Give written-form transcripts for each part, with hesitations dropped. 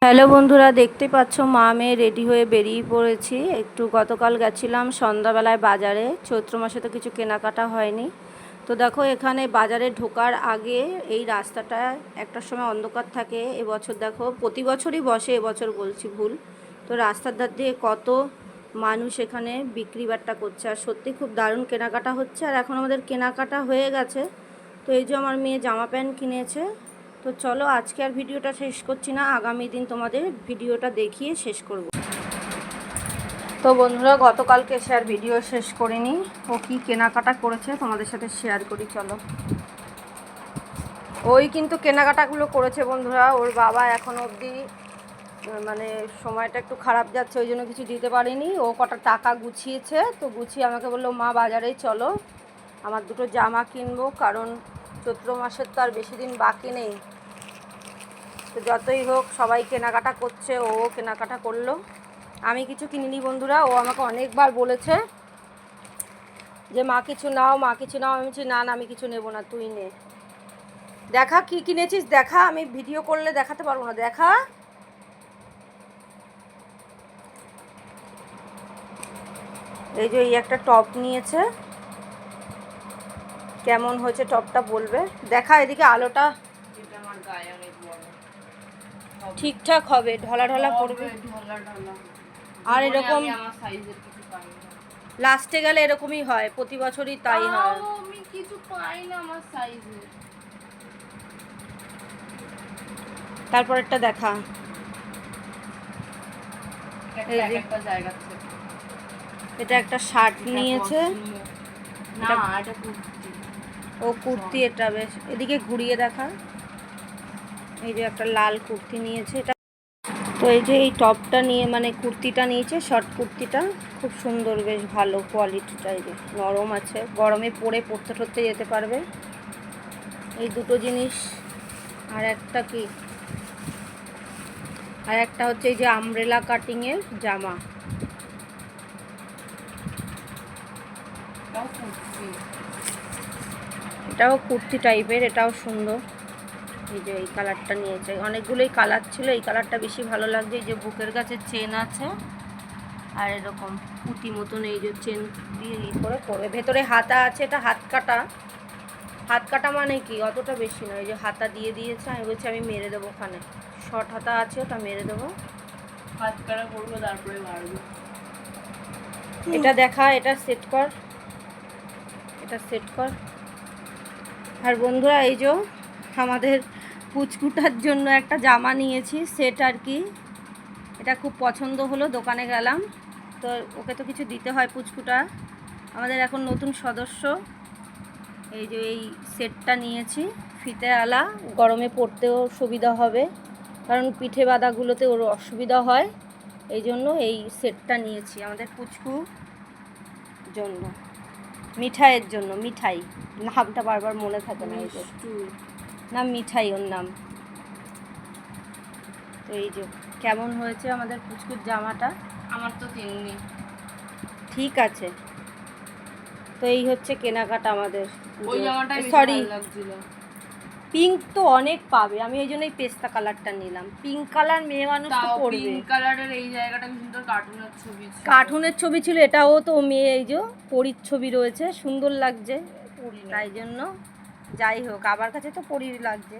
Hello বন্ধুরা, দেখতে পাচ্ছ মা মেয়ে রেডি হয়ে বেরিয়ে পড়েছি। একটু গতকাল গেছিলাম সন্ধ্যাবেলায় বাজারে, চৈত্র মাসে তো কিছু কেনাকাটা হয়নি। তো দেখো এখানে বাজারে ঢোকার আগে এই রাস্তাটা একটার সময় অন্ধকার থাকে, এবছর দেখো প্রতি বছরই বসে, এবছর বলছি ভুল। তো রাস্তার ধার দিয়ে কত মানুষ এখানে বিক্রি বাট্টা করছে, আর সত্যি খুব দারুণ কেনাকাটা হচ্ছে। আর এখন আমাদের কেনাকাটা হয়ে গেছে। তো এই যে আমার মেয়ে জামা প্যান্ট কিনেছে। তো চলো আজকে আর ভিডিওটা শেষ করছি না, আগামী দিন তোমাদের ভিডিওটা দেখিয়ে শেষ করব। তো বন্ধুরা, গতকালকে সে আর ভিডিও শেষ করিনি, ও কি কেনাকাটা করেছে তোমাদের সাথে শেয়ার করি চলো। ওই কিন্তু কেনাকাটাগুলো করেছে বন্ধুরা, ওর বাবা এখনো অবধি মানে সময়টা একটু খারাপ যাচ্ছে, ওই জন্য কিছু দিতে পারিনি। ও কটা টাকা গুছিয়েছে, তো গুছিয়ে আমাকে বললো মা বাজারেই চলো, আমার দুটো জামা কিনবো, কারণ চৈত্র মাসের তো আর বেশি দিন বাকি নেই। তো যতই হোক সবাই কেনাকাটা করছে, ও কেনাকাটা করলো। আমি কিছু কিনিনি বন্ধুরা, ও আমাকে অনেকবার বলেছে যে মা কিছু নাও, মা কিছু নাও। আমি বলছি না না, আমি কিছু নেবো না, তুই নে। দেখা কি কিনেছিস দেখা, আমি ভিডিও করলে দেখাতে পারবো না, দেখা। এই যে এই একটা টপ নিয়েছে, কেমন হয়েছে টপটা বলবে। দেখা এদিকে আলোটা ঠিকঠাক হবে, ঢলা ঢলা পড়বে। আর এরকম লাস্টে গেলে এরকমই হয়, প্রতি বছরই তাই হয়। আমি কিছু পাই না আমার সাইজে। তারপরেরটা দেখা, একটা জায়গা থেকে এটা একটা শার্ট নিয়েছে, না এটা কুর্তি। ও কুর্তি, এটা বেশ, এদিকে ঘুরিয়ে দেখা। এই যে একটা লাল কুর্তি নিয়েছে এটা। তো এই যে এই টপটা নিয়ে মানে কুর্তিটা নিয়েছে, শর্ট কুর্তিটা খুব সুন্দর, বেশ ভালো কোয়ালিটিটা। এই যে নরম আছে, গরমে পড়তে ঠরতে যেতে পারবে। এই দুটো জিনিস। আর একটা কি, আর একটা হচ্ছে এই যে আমব্রেলা কাটিংয়ের জামা, এটাও কুর্তি টাইপের, এটাও সুন্দর। এই যে এই কালারটা নিয়েছে, অনেকগুলোই কালার ছিল, এই কালারটা বেশি ভালো লাগছে। এই যে বুকের কাছে চেন আছে, আর এরকম পুঁতি মতন এই যে চেন দিয়ে ই করে পরবে। ভেতরে হাতা আছে, এটা হাত কাটা। হাত কাটা মানে কি অতটা বেশি নয়, এই যে হাতা দিয়ে দিয়েছে। আমি বলছি আমি মেরে দেবো, ওখানে শর্ট হাতা আছে, ওটা মেরে দেবো। হাত কাটা করবো তারপরে মারবো। এটা দেখা, এটা সেট কর, এটা সেট কর। আর বন্ধুরা এই যে আমাদের পুচকুটার জন্য একটা জামা নিয়েছি, সেট আর কি। এটা খুব পছন্দ হলো, দোকানে গেলাম, তো ওকে তো কিছু দিতে হয়, পুচকুটা আমাদের এখন নতুন সদস্য। এই যে এই সেটটা নিয়েছি, ফিতে আলা, গরমে পরতেও সুবিধা হবে, কারণ পিঠে বাদাগুলোতে ওর অসুবিধা হয়, এই জন্য এই সেটটা নিয়েছি আমাদের পুচকু জন্য, মিঠাইয়ের জন্য। মিঠাই নামটা বারবার মনে থাকে না, এই যে নাম মিঠাই ওর নাম। তো এই যে কেমন হয়েছে আমাদের পুচকুর জামাটা, আমার তো তেমনি ঠিক আছে। তো এই হচ্ছে কেনাকাটা আমাদের। ওই জামাটাই সরি, ভালো লাগছিল। পিঙ্ক তো অনেক পাবে, আমি ওই জন্যই পেস্তা কালারটা নিলাম। পিঙ্ক কালার মেয়ে মানুষ তো পরবে। পিঙ্ক কালারের এই জায়গাটা কি সুন্দর, কার্টুনের ছবি ছিল। কার্টুনের ছবি ছিল, এটাও তো মেয়ে, এই যে পরীর ছবি রয়েছে, সুন্দর লাগছে, তাই জন্য। যাই হোক, আবার কাছে তো পরীর লাগছে।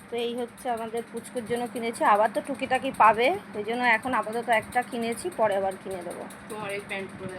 তো এই হচ্ছে আমাদের পুচকুর জন্য কিনেছি, আবার তো টুকিটাকি পাবে, ওই জন্য এখন আপাতত একটা কিনেছি, পরে আবার কিনে দেবো। তোমার এই প্যান্ট পরে